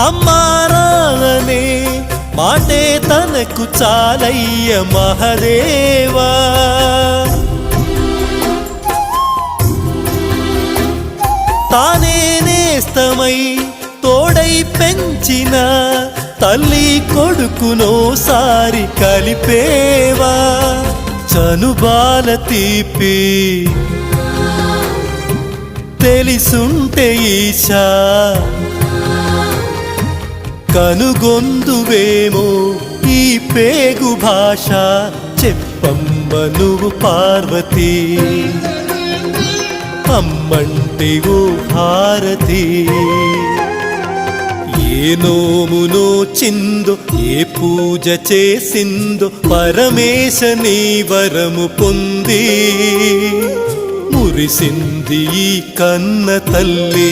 అమ్మారాలనే మాటే తనకు చాలయ్య మహదేవా. తానే నేస్తమై తోడై పెంచిన తల్లి కొడుకునోసారి కలిపేవా. చనుబాల తీపి తెలిసుంటే ఈశా కనుగొందువేమో ఈ పేగు భాష. చెప్పమ్మ నువ్వు పార్వతీ, అమ్మంటే ఓ భారతి. ఏ నోమునో చిందో ఏ పూజ చేసిందో పరమేశ నీ వరము పొంది మురిసింది ఈ కన్న తల్లి.